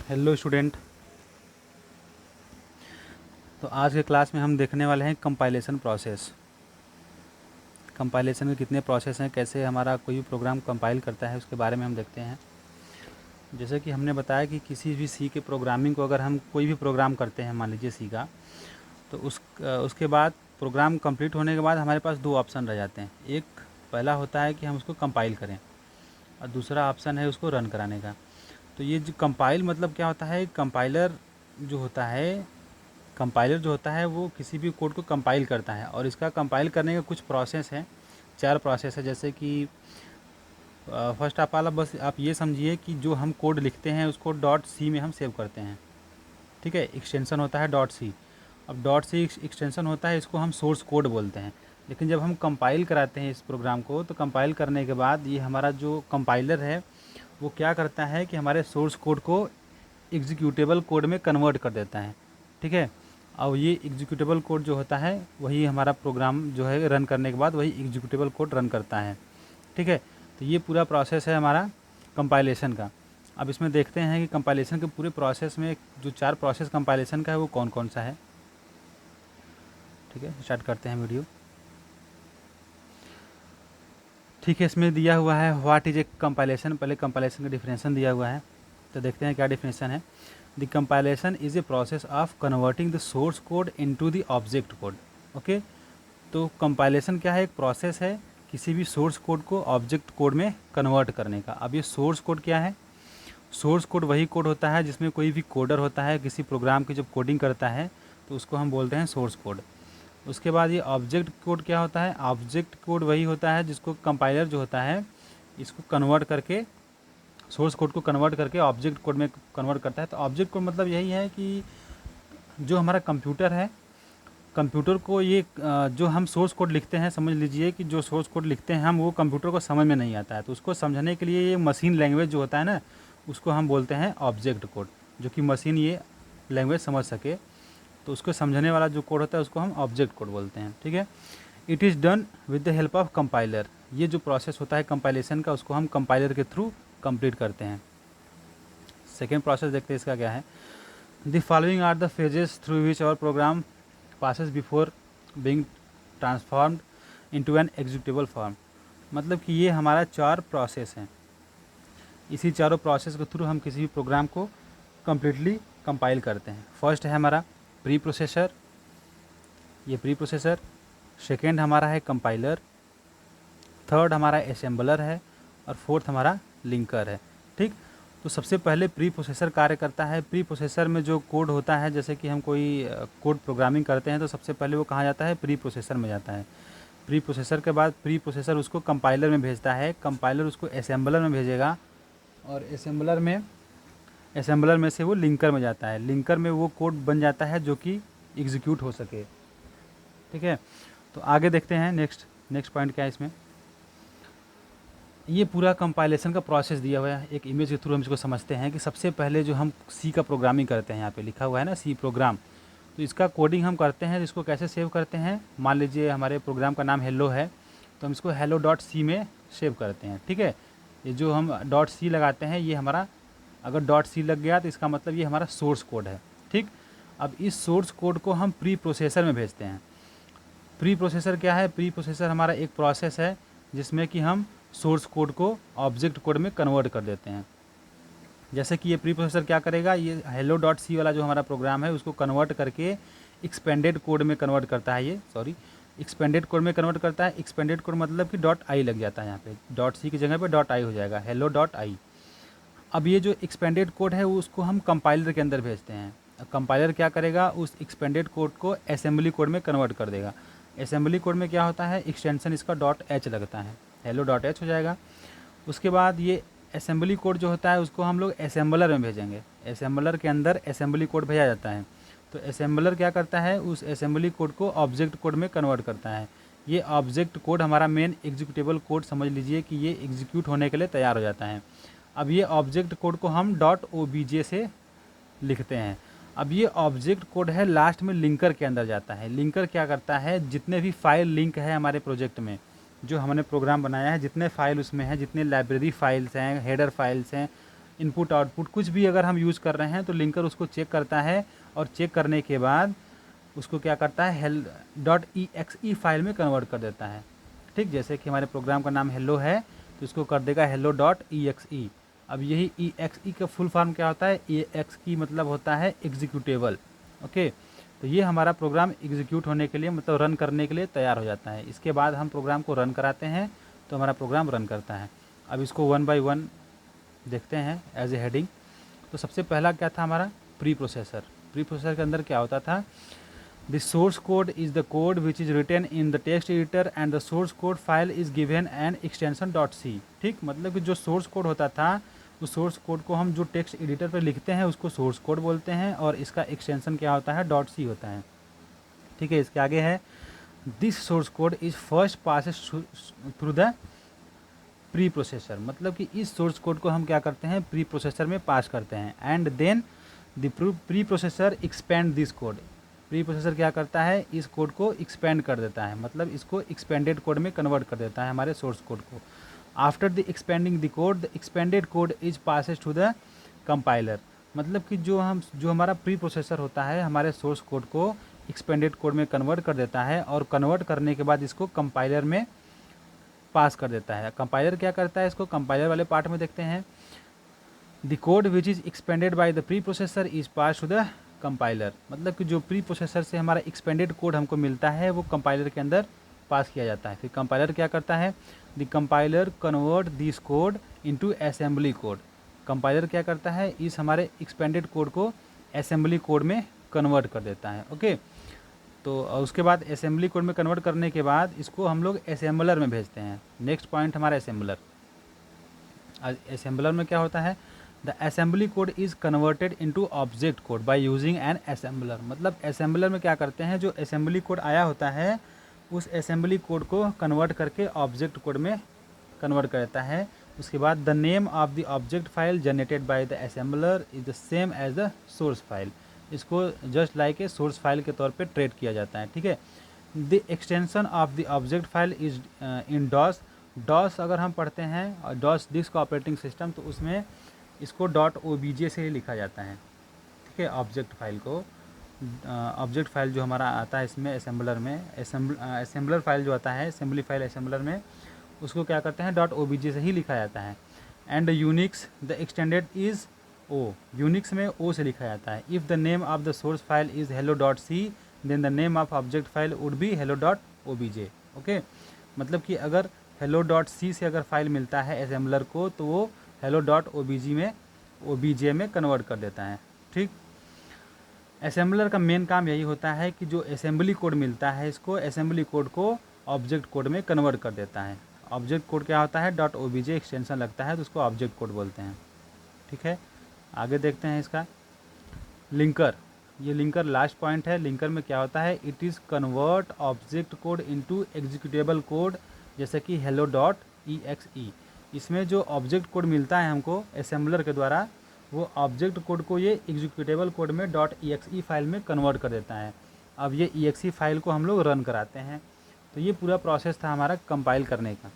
Hello student. तो आज के क्लास में हम देखने वाले हैं कंपाइलेशन प्रोसेस। कंपाइलेशन के कितने प्रोसेस हैं, कैसे हमारा कोई भी प्रोग्राम कंपाइल करता है, उसके बारे में हम देखते हैं। जैसे कि हमने बताया कि किसी भी सी के प्रोग्रामिंग को अगर हम कोई भी प्रोग्राम करते हैं, मान लीजिए सी का, तो उसके बाद प्रोग्राम कंप्लीट होने के बाद हमारे पास दो ऑप्शन रह जाते हैं। एक पहला होता है कि हम उसको कंपाइल करें और दूसरा ऑप्शन है उसको रन कराने का। तो ये जो कंपाइल मतलब क्या होता है, कंपाइलर जो होता है वो किसी भी कोड को कंपाइल करता है और इसका कंपाइल करने का कुछ प्रोसेस है, 4 प्रोसेस है। जैसे कि फर्स्ट ऑफ ऑल बस आप ये समझिए कि जो हम कोड लिखते हैं उसको डॉट सी में हम सेव करते हैं, ठीक है। एक्सटेंशन होता है डॉट सी। अब डॉट सी एक्सटेंशन होता है, इसको हम सोर्स कोड बोलते हैं। लेकिन जब हम कंपाइल कराते हैं इस प्रोग्राम को, तो कंपाइल करने के बाद ये हमारा जो कंपाइलर है वो क्या करता है कि हमारे सोर्स कोड को एग्जीक्यूटेबल कोड में कन्वर्ट कर देता है, ठीक है। और ये एग्जीक्यूटेबल कोड जो होता है वही हमारा प्रोग्राम जो है रन करने के बाद वही एग्जीक्यूटेबल कोड रन करता है, ठीक है। तो ये पूरा प्रोसेस है हमारा कंपाइलेशन का। अब इसमें देखते हैं कि कंपाइलेशन के पूरे प्रोसेस में जो 4 प्रोसेस कंपाइलेशन का है वो कौन कौन सा है, ठीक है। स्टार्ट करते हैं वीडियो। ठीक है, इसमें दिया हुआ है व्हाट इज ए कंपाइलेशन। पहले कंपाइलेशन का डिफिनेशन दिया हुआ है, तो देखते हैं क्या डिफिनेशन है। The compilation is a process of converting the source code into the object code. Okay, तो कंपाइलेशन क्या है, एक प्रोसेस है किसी भी सोर्स कोड को ऑब्जेक्ट कोड में कन्वर्ट करने का। अब ये सोर्स कोड क्या है, सोर्स कोड वही कोड होता है जिसमें कोई भी कोडर होता है, किसी प्रोग्राम की जब कोडिंग करता है तो उसको हम बोलते हैं सोर्स कोड। उसके बाद ये ऑब्जेक्ट कोड क्या होता है, ऑब्जेक्ट कोड वही होता है जिसको कंपाइलर जो होता है इसको कन्वर्ट करके, सोर्स कोड को कन्वर्ट करके ऑब्जेक्ट कोड में कन्वर्ट करता है। तो ऑब्जेक्ट कोड मतलब यही है कि जो हमारा कंप्यूटर है, कंप्यूटर को ये जो हम सोर्स कोड लिखते हैं, समझ लीजिए कि जो सोर्स कोड लिखते हैं हम, वो कंप्यूटर को समझ में नहीं आता है, तो उसको समझने के लिए ये मशीन लैंग्वेज जो होता है ना, उसको हम बोलते हैं ऑब्जेक्ट कोड, जो कि मशीन ये लैंग्वेज समझ सके। तो उसको समझने वाला जो कोड होता है उसको हम ऑब्जेक्ट कोड बोलते हैं, ठीक है। It is done with the help of compiler. ये जो प्रोसेस होता है कंपाइलेशन का, उसको हम कंपाइलर के थ्रू कंप्लीट करते हैं। सेकेंड प्रोसेस देखते हैं इसका क्या है। The following are the phases through which our program passes before being transformed into an executable form. मतलब कि ये हमारा 4 प्रोसेस हैं, इसी चारों प्रोसेस के थ्रू हम किसी भी प्रोग्राम को कम्प्लीटली कंपाइल करते हैं। फर्स्ट है हमारा प्री प्रोसेसर, ये प्री प्रोसेसर। सेकेंड हमारा है कंपाइलर, थर्ड हमारा असेंबलर है और फोर्थ हमारा लिंकर है, ठीक। तो सबसे पहले प्री प्रोसेसर कार्य करता है। प्री प्रोसेसर में जो कोड होता है, जैसे कि हम कोई कोड प्रोग्रामिंग करते हैं तो सबसे पहले वो कहाँ जाता है, प्री प्रोसेसर में जाता है। प्री प्रोसेसर के बाद प्री प्रोसेसर उसको कंपाइलर में भेजता है, कंपाइलर उसको असेंबलर में भेजेगा और असेंबलर में से वो लिंकर में जाता है। लिंकर में वो कोड बन जाता है जो कि एग्जीक्यूट हो सके, ठीक है। तो आगे देखते हैं नेक्स्ट पॉइंट क्या है इसमें। ये पूरा कंपाइलेशन का प्रोसेस दिया हुआ है, एक इमेज के थ्रू हम इसको समझते हैं कि सबसे पहले जो हम सी का प्रोग्रामिंग करते हैं, यहाँ पे लिखा हुआ है ना सी प्रोग्राम, तो इसका कोडिंग हम करते हैं। इसको कैसे सेव करते हैं, मान लीजिए हमारे प्रोग्राम का नाम हेलो है, तो हम इसको हेलो डॉट सी में सेव करते हैं, ठीक है। ये जो हम डॉट सी लगाते हैं, ये हमारा अगर डॉट सी लग गया तो इसका मतलब ये हमारा सोर्स कोड है, ठीक। अब इस सोर्स कोड को हम प्री प्रोसेसर में भेजते हैं। प्री प्रोसेसर क्या है, प्री प्रोसेसर हमारा एक प्रोसेस है जिसमें कि हम सोर्स कोड को ऑब्जेक्ट कोड में कन्वर्ट कर देते हैं। जैसे कि ये प्री प्रोसेसर क्या करेगा, ये हेलो डॉट सी वाला जो हमारा प्रोग्राम है उसको कन्वर्ट करके एक्सपेंडेड कोड में कन्वर्ट करता है। एक्सपेंडेड कोड में कन्वर्ट करता है। एक्सपेंडेड कोड मतलब कि डॉट आई लग जाता है, यहाँ पे डॉट सी की जगह पे डॉट आई हो जाएगा, हेलो डॉट आई। अब ये जो एक्सपेंडेड कोड है उसको हम कंपाइलर के अंदर भेजते हैं। कंपाइलर क्या करेगा, उस एक्सपेंडेड कोड को असेंबली कोड में कन्वर्ट कर देगा। असेंबली कोड में क्या होता है, एक्सटेंशन इसका डॉट एच लगता है, हेलो डॉट एच हो जाएगा। उसके बाद ये असेंबली कोड जो होता है उसको हम लोग असेंबलर में भेजेंगे। असेंबलर के अंदर असेंबली कोड भेजा जाता है। तो असेंबलर क्या करता है, उस असेंबली कोड को ऑब्जेक्ट कोड में कन्वर्ट करता है। ये ऑब्जेक्ट कोड हमारा मेन एग्जीक्यूटेबल कोड समझ लीजिए कि ये एग्जीक्यूट होने के लिए तैयार हो जाता है। अब ये ऑब्जेक्ट कोड को हम डॉट ओबीजे से लिखते हैं। अब ये ऑब्जेक्ट कोड है लास्ट में लिंकर के अंदर जाता है। लिंकर क्या करता है, जितने भी फाइल लिंक है हमारे प्रोजेक्ट में, जो हमने प्रोग्राम बनाया है, जितने फाइल उसमें हैं, जितने लाइब्रेरी फाइल्स हैं, हेडर फाइल्स हैं, इनपुट आउटपुट कुछ भी अगर हम यूज़ कर रहे हैं तो लिंकर उसको चेक करता है, और चेक करने के बाद उसको क्या करता है, हेल.exe फाइल में कन्वर्ट कर देता है। ठीक, जैसे कि हमारे प्रोग्राम का नाम हेलो है तो इसको कर देगा hello.exe। अब यही exe का फुल फॉर्म क्या होता है, exe मतलब होता है एग्जीक्यूटेबल। ओके, तो ये हमारा प्रोग्राम एग्जीक्यूट होने के लिए मतलब रन करने के लिए तैयार हो जाता है। इसके बाद हम प्रोग्राम को रन कराते हैं तो हमारा प्रोग्राम रन करता है। अब इसको वन बाय वन देखते हैं एज ए हेडिंग। तो सबसे पहला क्या था हमारा, प्री प्रोसेसर। प्री प्रोसेसर के अंदर क्या होता था, the source code is the code which is written in the text editor and the source code file is given an extension .c। ठीक, मतलब कि जो सोर्स कोड होता था उस सोर्स कोड को हम जो टेक्स्ट एडिटर पर लिखते हैं उसको सोर्स कोड बोलते हैं, और इसका एक्सटेंशन क्या होता है, .c होता है। ठीक है, इसके आगे है this source code is first passes through the pre processor, मतलब कि इस सोर्स कोड को हम क्या करते हैं, प्री प्रोसेसर में पास करते हैं। And then the preprocessor expand this code. Preprocessor क्या करता है, इस कोड को एक्सपेंड कर देता है, मतलब इसको एक्सपेंडेड कोड में कन्वर्ट कर देता है हमारे सोर्स कोड को। After the expanding the code, the expanded code is passes to the compiler, मतलब कि जो हमारा प्री प्रोसेसर होता है हमारे सोर्स कोड को एक्सपेंडेड कोड में कन्वर्ट कर देता है, और कन्वर्ट करने के बाद इसको कंपाइलर में पास कर देता है। कंपाइलर क्या करता है, इसको कंपाइलर वाले पार्ट में देखते हैं। The code which is expanded by the preprocessor is pass to the compiler, मतलब कि जो प्री प्रोसेसर से हमारा एक्सपेंडेड कोड हमको मिलता है वो कंपाइलर के अंदर पास किया जाता है। फिर कंपाइलर क्या करता है, the compiler convert this code into assembly code. Compiler क्या करता है, इस हमारे एक्सपेंडेड कोड को असेंबली कोड में कन्वर्ट कर देता है। ओके, तो उसके बाद असेंबली कोड में कन्वर्ट करने के बाद इसको हम लोग असेंबलर में भेजते हैं। नेक्स्ट पॉइंट हमारा असेंबलर। असेंबलर में क्या होता है, the assembly code is converted into object code by using an assembler, मतलब असेंबलर में क्या करते हैं, जो असेंबली कोड आया होता है उस असेंबली कोड को कन्वर्ट करके ऑब्जेक्ट कोड में कन्वर्ट कर देता है। उसके बाद the name of the object file generated by the assembler is the same as the source file, इसको just like a source file के तौर पे ट्रीट किया जाता है। ठीक है, the extension of the object file is in DOS. DOS अगर हम पढ़ते हैं और डॉस डिस्क ऑपरेटिंग सिस्टम, तो उसमें इसको .obj से ही लिखा जाता है। ठीक है, ऑब्जेक्ट फाइल को, ऑब्जेक्ट फाइल जो हमारा आता है इसमें असेंबलर में, असेंबलर फाइल जो आता है असेंबली फाइल असेंबलर में, उसको क्या करते हैं .obj से ही लिखा जाता है। And Unix the extended is O, Unix में ओ से लिखा जाता है। If the name of the source file is hello.c then the name of object file would be hello.obj। Okay, मतलब कि अगर hello.c से अगर फाइल मिलता है असेंबलर को तो वो hello.obj में कन्वर्ट कर देता है। ठीक, असेंबलर का मेन काम यही होता है कि जो असेंबली कोड मिलता है इसको असेंबली कोड को ऑब्जेक्ट कोड में कन्वर्ट कर देता है। ऑब्जेक्ट कोड क्या होता है, .obj एक्सटेंशन लगता है तो उसको ऑब्जेक्ट कोड बोलते हैं। ठीक है, आगे देखते हैं इसका लिंकर। ये लिंकर लास्ट पॉइंट है। लिंकर में क्या होता है, it is convert object code into executable code, जैसे कि hello.exe। इसमें जो ऑब्जेक्ट कोड मिलता है हमको असेंबलर के द्वारा, वो ऑब्जेक्ट कोड को ये एग्जीक्यूटेबल कोड में .exe फाइल में कन्वर्ट कर देता है। अब ये exe फाइल को हम लोग रन कराते हैं। तो ये पूरा प्रोसेस था हमारा कंपाइल करने का।